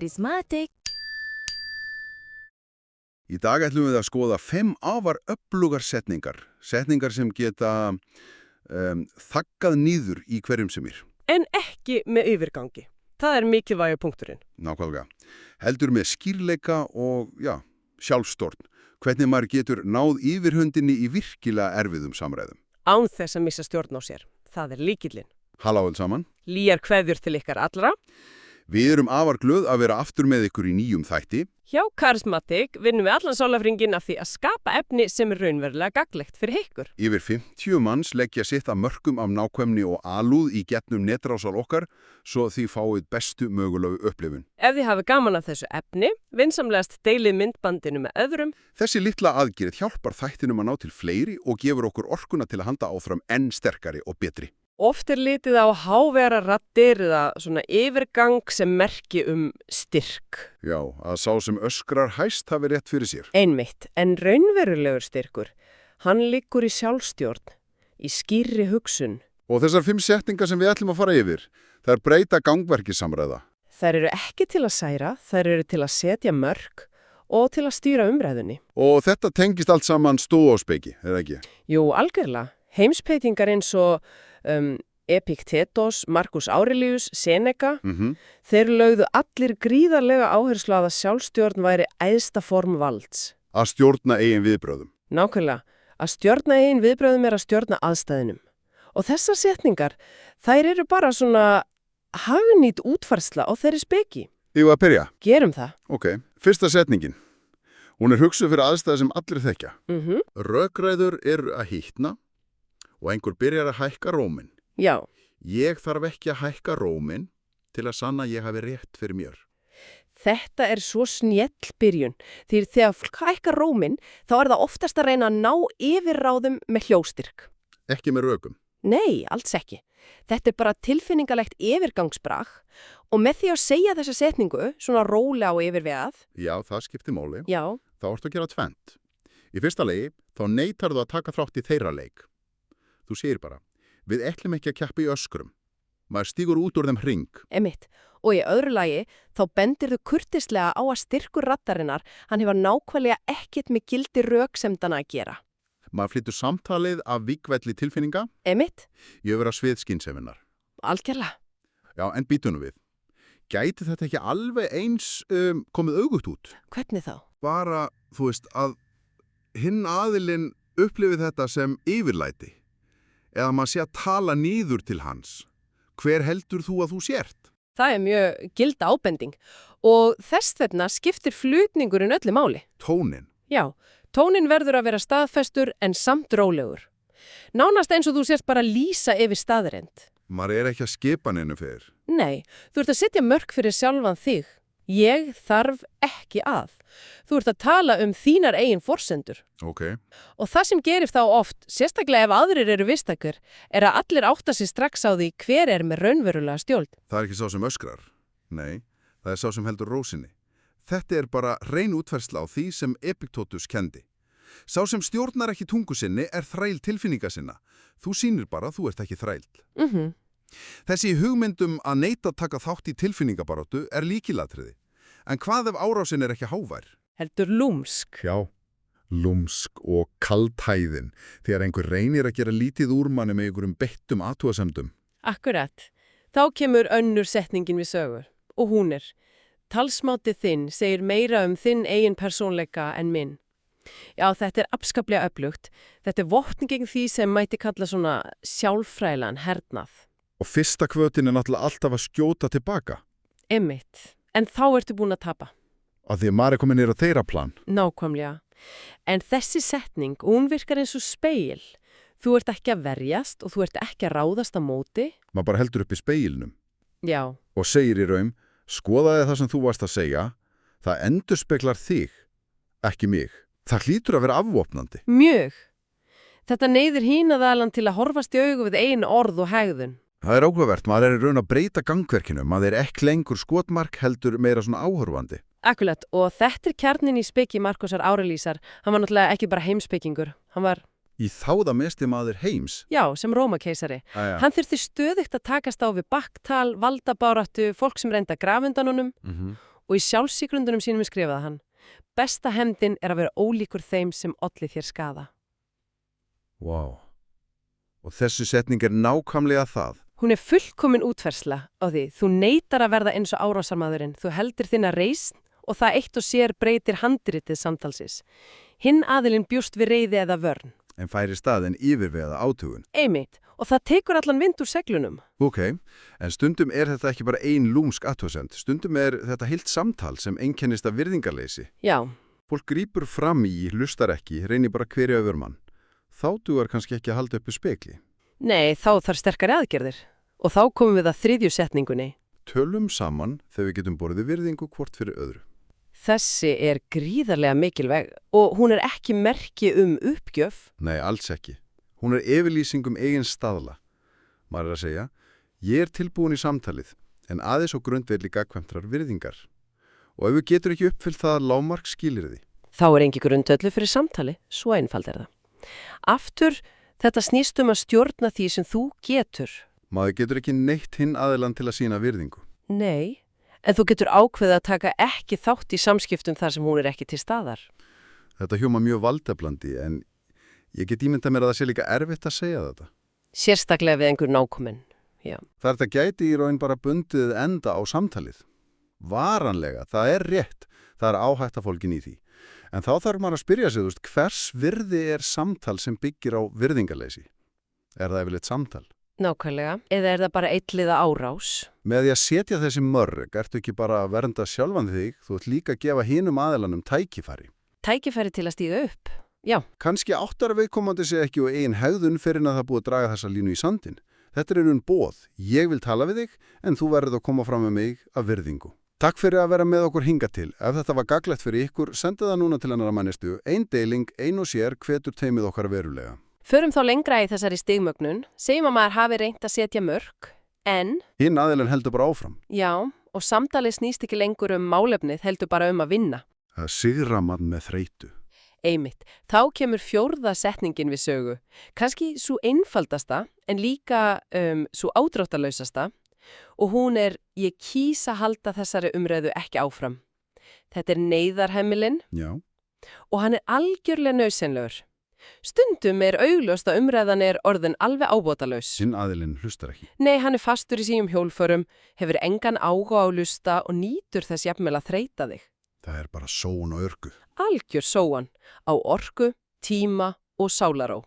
charismatic. Í dag ætlum við að skoða 5 afar öflugar setningar. Setningar sem geta þaggað niður í hverjum sem er. En ekki með yfirgangi. Það er mikilvægur punkturinn. Nákvæmlega. Heldur með skýrleika og, sjálfstjórn. Hvernig maður getur náð yfirhöndinni í virkilega erfiðum samræðum. Án þess að missa stjórn á sér. Það er lykillinn. Halló öll saman. Lýjar kveðjur til ykkar allra. Við erum afar glöð að vera aftur með ykkur í nýjum þætti. Hjá Charismatic vinnum við allan sólarhringinn af því að skapa efni sem er raunverulega gagnlegt fyrir ykkur. Yfir 50 manns leggja sitt að mörkum af nákvæmni og alúð í getnum netrásal okkar svo þið fáið bestu mögulegu upplifun. Ef þið hafi gaman af þessu efni, vinsamlegast deilið myndbandinu með öðrum. Þessi litla aðgerð hjálpar þættinum að ná til fleiri og gefur okkur orkuna til að handa áfram enn sterkari og betri. Oft er litið á hávera raddir eða svona yfirgang sem merki styrk. Já, að sá sem öskrar hæst hafi rétt fyrir sér. Einmitt, en raunverulegur styrkur, hann liggur í sjálfstjórn, í skýrri hugsun. Og þessar 5 setningar sem við ætlum að fara yfir, þær breyta gangverki samræða. Þær eru ekki til að særa, þær eru til að setja mörk og til að stýra umræðunni. Og þetta tengist allt saman stóðspeki, er það ekki? Jú, algjörlega. Heimspekingar eins og Epiktetos, Marcus Aurelius, Seneca, þeir lögðu allir gríðarlega áherslu að sjálfstjórn væri æðsta form valds. Að stjórna eigin viðbröðum. Nákvæmlega. Að stjórna eigin viðbröðum er að stjórna aðstæðinum. Og þessar setningar, þær eru bara svona hagnýt útfærsla á þeirri speki. Ég var að byrja. Gerum það. Ok, fyrsta setningin. Hún er hugsuð fyrir aðstæði sem allir þekkja. Rökræður eru að hýtna og einhver byrjar að hækka róminn. Já. Ég þarf ekki að hækka róminn til að sanna ég hafi rétt fyrir mér. Þetta er svo snjell byrjun. Því þegar fólk hækkar róminn, þá er það oftast að reyna að ná yfirráðum með hljóstyrk. Ekki með rökum. Nei, alls ekki. Þetta er bara tilfinningalegt yfirgangsbrag og með því að segja þessa setningu, svona rólega og yfirvegað. Já, það skiptir máli. Já. Þá ertu að gera tvennt. Í fyrsta legi, þá neitarðu að taka þátt í þeirra leik. Þú segir bara, við ætlum ekki að keppa í öskrum. Maður stígur út úr þeim hring. Einmitt. Og í öðru lagi, þá bendirðu kurteislega á að styrkur raddarinnar, hann hefur nákvæmlega ekkert með gildi röksemdana að gera. Maður flyttur samtalið af vígvelli tilfinninga. Einmitt. Yfir að svið skynseminnar. Algjörlega. Já, en býtunum við. Gæti þetta ekki alveg eins komið augugt út? Hvernig þá? Bara, þú veist, að hinn aðilinn upplifið þetta sem yfirlæti. Eða maður sé að tala niður til hans. Hver heldur þú að þú sért? Það er mjög gild ábending og þess vegna skiptir flutningurinn öllu máli. Tónin. Já, tónin verður að vera staðfestur en samt rólegur. Nánast eins og þú sért bara að lýsa yfir staðreynd. Maður er ekki að skipa neinu fyrir. Nei, þú ert að setja mörk fyrir sjálfan þig. Ég þarf ekki að. Þú ert að tala þínar eigin forsendur. Ok. Og það sem gerir þá oft, sérstaklega ef aðrir eru vistakur, er að allir átta sig strax á því hver er með raunverulega stjórn. Það er ekki sá sem öskrar. Nei, það er sá sem heldur rósinni. Þetta er bara rein útfærsla á því sem Epiktetos kendi. Sá sem stjórnar ekki tungu sinni er þræl tilfinninga sinna. Þú sýnir bara að þú ert ekki þræll. Þessi hugmyndum að neita að taka þátt í tilfinningabaróttu er líkilatriði. En hvað ef árásin er ekki hávær? Heldur lúmsk. Já, lúmsk og kaldhæðin þegar einhver reynir að gera lítið úr manni með einhverjum beittum athugasemdum. Akkurat. Þá kemur önnur setningin við sögur. Og hún er, talsmátið þinn segir meira þinn eigin persónleika en minn. Já, þetta er afskaplega öflugt. Þetta er vopn gegn því sem mætti kalla svona sjálffræðilegan hernað. Og fyrsta hvötin er náttúrulega alltaf að skjóta tilbaka. Einmitt. En þá ertu búin að tapa. Af því að maður er komin niður á þeirra plan. Nákvæmlega. En þessi setning, hún virkar eins og speil. Þú ert ekki að verjast og þú ert ekki að ráðast á móti. Maður bara heldur upp í spegilnum. Já. Og segir í raun, skoðaði það sem þú varst að segja, það endurspeglar þig, ekki mig. Það hlýtur að vera afvopnandi. Mjög. Þetta neyðir hínaðalan til að horfast í augu við eigin orð og hegðun. Það er áhugavert, maður er í raun að breyta gangverkinu, maður er ekki lengur skotmark heldur meira svona áhorfandi. Akkurat, og þetta er kjarnin í speki Marcusar Aureliusar. Hann var náttúrulega ekki bara heimspekingur, hann var... Í þáðamesti maður heims? Já, sem Rómakeisari. Hann þurfti stöðugt að takast á við baktal, valdabáratu, fólk sem reynda grafundan honum Og í sjálfsígrundunum sínum skrifaði hann: Besta hefndin er að vera ólíkur þeim sem olli þér skaða. Vá. Og þessu setning er nákvæmlega það. Hún er fullkomin útfersla á því. Þú neitar að verða eins og árásarmaðurinn. Þú heldur þinna reisn og það eitt og sér breytir handritið samtalsins. Hinn aðilinn bjúst við reiði eða vörn. En færi staðinn yfirvegaða átugun. Einmitt. Og það tekur allan vind úr seglunum. Ok, en stundum er þetta ekki bara ein lúmsk athugasemd. Stundum er þetta heilt samtal sem einkennist af virðingarleysi. Já. Fólk grípur fram í, hlustar ekki, reynir bara hverju öfur mann. Þá dugar kannski ekki að halda uppi spekli. Nei, þá þarf sterkari aðgerðir. Og þá komum við að 3. setningunni. Tölum saman þegar við getum borðið virðingu hvort fyrir öðru. Þessi er gríðarlega mikilvæg og hún er ekki merki uppgjöf. Nei, alls ekki. Hún er yfirlýsing eigin staðla. Maður er að segja, ég er tilbúin í samtalið, en aðeins á grundvelli gagnkvæmtrar virðingar. Og ef við getur ekki uppfyllt það lágmark skilyrði. Þá er engi grundvöllur fyrir samtali, svo einfald er það. Aftur, þetta snýst að stjórna því sem þú getur. Maður getur ekki neitt hinn aðilann til að sína virðingu. Nei, en þú getur ákveðið að taka ekki þátt í samskiptum þar sem hún er ekki til staðar. Þetta hljómar mjög valdablandi, en ég get ímyndað mér að það sé líka erfitt að segja þetta. Sérstaklega við einhver nákominn, já. Þetta gæti í raun bara bundið enda á samtalið. Varanlega, það er rétt, það er áhætta fólkin í því. En þá þarf maður að spyrja sig, hvers virði er samtal sem byggir á virðingarleysi? Er það yfirleitt samtal? Nákvæmlega, eða er það bara eitliða árás? Með því að setja þessi mörg, ertu ekki bara að vernda sjálfan þig, þú ert líka að gefa hinum aðilanum tækifæri. Tækifæri til að stíga upp, já. Kannski áttar viðkomandi sig ekki og eigin hegðun fyrir að það búið að draga þessa línu í sandinn. Þetta er boð, ég vil tala við þig, en þú verður að koma fram með mig af virðingu. Takk fyrir að vera með okkur hinga til. Ef þetta var gagnlegt fyrir ykkur, senda það núna til annarra mannestu. Ein deiling, ein og sér, hvetur teimið okkar verulega. Förum þá lengra í þessari stigmögnun. Segjum að maður hafi reynt að setja mörk, en... Hinn aðilinn heldur bara áfram. Já, og samtalið snýst ekki lengur málefnið, heldur bara að vinna. Það sigra mann með þreytu. Einmitt. Þá kemur 4. setningin við sögu. Kannski svo einfaldasta, en líka svo ádráttarlausasta. Og hún er, ég kýs að halda þessari umræðu ekki áfram. Þetta er neyðarhemilinn. Já. Og hann er algjörlega nauðsynlegur. Stundum er augljóst að umræðan er orðin alveg ábótalaus. Hinn aðilinn hlustar ekki. Nei, hann er fastur í sínum hjólförum, hefur engan áhuga á að hlusta og nýtur þess jafnvel að þreyta þig. Það er bara sóun og örgu. Algjör sóan á orku, tíma og sálaró.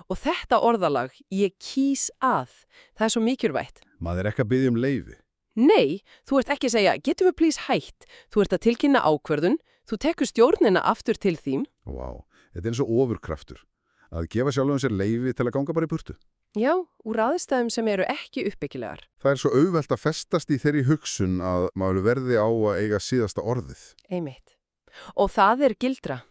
Og þetta orðalag, ég kýs að, það er svo mikilvægt. Maður er ekki að biðja leyfi. Nei, þú ert ekki að segja, getum við please hætt. Þú ert að tilkynna ákvörðun, þú tekur stjórnina aftur til þín. Vá, þetta er eins og ofurkraftur. Að gefa sjálfum sér leyfi til að ganga bara í burtu. Já, úr aðstæðum sem eru ekki uppbyggilegar. Það er svo auðvelt að festast í þeirri hugsun að maður verði á að eiga síðasta orðið. Einmitt. Og það er gildra.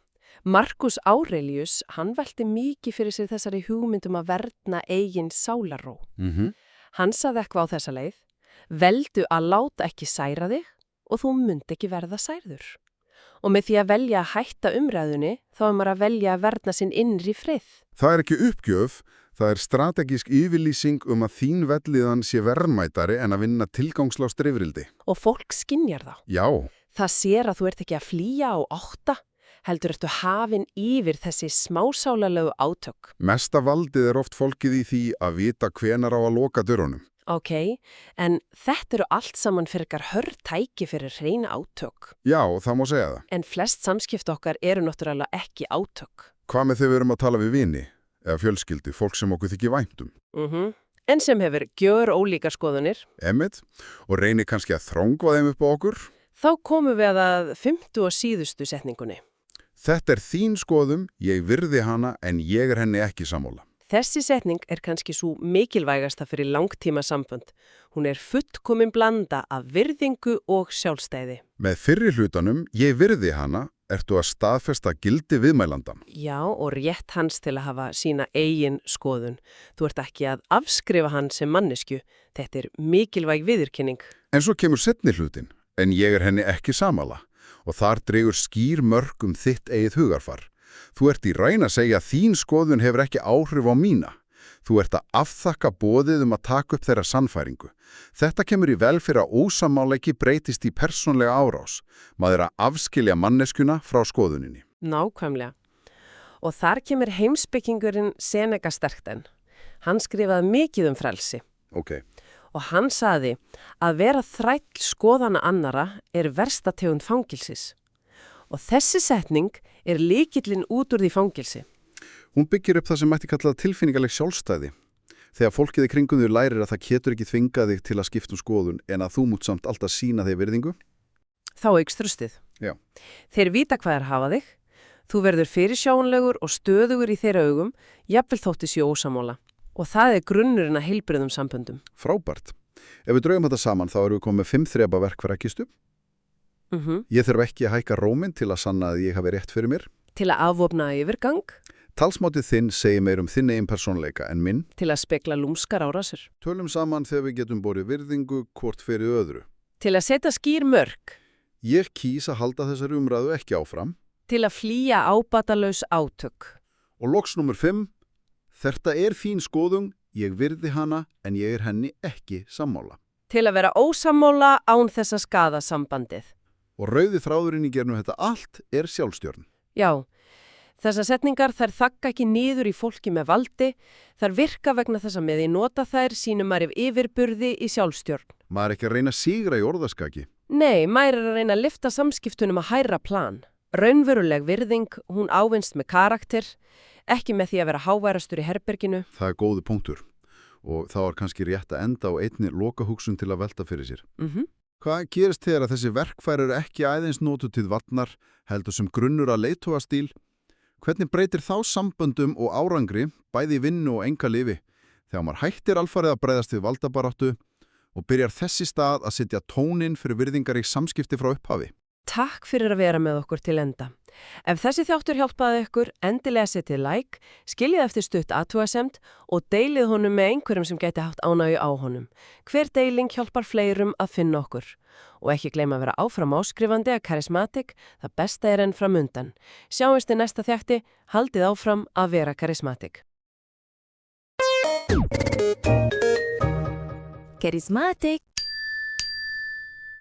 Marcus Aurelius, hann velti mikið fyrir sér þessari hugmyndum að verna eigin sálarró. Hann sagði eitthvað á þessa leið, veldu að láta ekki særa þig og þú munt ekki verða særður. Og með því að velja að hætta umræðunni, þá er maður að velja að verna sinn innri frið. Það er ekki uppgjöf, það er strategísk yfirlýsing að þín velliðan sé verðmætari en að vinna tilgangslás drifrildi. Og fólk skynjar það. Já. Það sér að þú ert ekki að flýja á ótta, heldur ertu hafin yfir þessi smásálarlegu átök. Mesta valdið er oft fólkið í því að vita hvenar á að loka dyrunum. Ok, en þetta eru allt saman frekar hörð tæki fyrir hreina átök. Já, það má segja það. En flest samskipti okkar eru náttúrulega ekki átök. Hvað með þegar við erum að tala við vini eða fjölskyldu, fólk sem okkur þykir vænt En sem hefur gjör ólíkar skoðunir. Einmitt, og reynir kannski að þröngva þeim upp á okkur. Þá komum við að 5. og síðustu setningunni. Þetta er þín skoðum, ég virði hana en ég er henni ekki sammála. Þessi setning er kannski svo mikilvægasta fyrir langtíma sambönd. Hún er fullkomin blanda af virðingu og sjálfstæði. Með fyrri hlutanum, ég virði hana, ertu að staðfesta gildi viðmælandan. Já, og rétt hans til að hafa sína eigin skoðun. Þú ert ekki að afskrifa hann sem manneskju. Þetta er mikilvæg viðurkenning. En svo kemur seinni hlutin, en ég er henni ekki sammála. Og þar dregur skýr mörk þitt eigið hugarfar. Þú ert í raun að segja að þín skoðun hefur ekki áhrif á mína. Þú ert að afþakka boðið að taka upp þeirra sannfæringu. Þetta kemur í vel fyrir að ósammáleiki breytist í persónlega árás. Maður er að afskilja manneskjuna frá skoðuninni. Nákvæmlega. Og þar kemur heimspekingurinn Seneca sterkt enn. Hann skrifaði mikið frelsi. Ok. Og hann saði að vera þræll skoðana annara versta tegund fangilsis. Og þessi setning lykillinn út úr því fangilsi. Hún byggir upp það sem mætti kallað tilfinningaleg sjálfstæði. Þegar fólkið í kringum þau lærir að það getur ekki þvingað þig til að skipta skoðun en að þú mútt samt alltaf sýna þig virðingu. Þá eykst trustið. Já. Þeir vita hvað hafa þig. Þú verður fyrirsjáanlegur og stöðugur í þeirra augum, jafnvel þótti sé ósammála. Og það grunnurinn að heilbrigðum samböndum. Frábært. Ef við draugum þetta saman þá erum við komið með 5 þrepa verkfærakistu. Ég þarf ekki að hækka róminn til að sanna að ég hafi rétt fyrir mér. Til að afvopna yfirgang. Talsmátið þinn segir meir þinn eigin persónleika en minn. Til að spekla lúmskar árásir. Tölum saman þegar við getum borið virðingu hvort fyrir öðru. Til að setja skýr mörk. Ég kýs að halda þessari umræðu ekki áfram. Til að flýja ábatalaus átök. Og loks númer 5. Þetta þín skoðun, ég virði hana en ég henni ekki sammála. Til að vera ósammála án þess að skaða sambandið. Og rauði þráðurinn í gegnum þetta allt sjálfstjórn. Já, þessar setningar þær þagga ekki niður í fólki með valdi, þær virka vegna þess að með því nota þær sínum maður yfirburði í sjálfstjórn. Maður ekki að reyna að sígra í orðaskaki. Nei, maður að reyna að lyfta samskiptunum að hærra plan. Raunveruleg virðing, hún ávinnst með karakter, ekki með því að vera háværastur í herberginu. Það góði punktur. Og þá kannski rétt að enda á einni lokahugsun til að velta fyrir sér. Hvað gerist þegar að þessi verkfæri ekki aðeins notuð til varnar, heldur sem grunnur að leiðtogastíl? Hvernig breytir þá samböndum og árangri, bæði í vinnu og engalífi, þegar maður hættir alfarið að bregðast við valdabaráttu og byrjar þessi stað að setja tóninn fyrir virðingar í samskipti frá upphafi? Takk fyrir að vera með okkur til enda. Ef þessi þáttur hjálpaði ykkur, endilega setið like, skiljið eftir stutt athugasemd og deilið honum með einhverjum sem gæti haft ánægju á honum. Hver deiling hjálpar fleirum að finna okkur. Og ekki gleyma að vera áfram áskrifandi að Charismatic, það besta enn framundan. Sjáumst í næsta þætti, haldið áfram að vera Charismatic. Charismatic.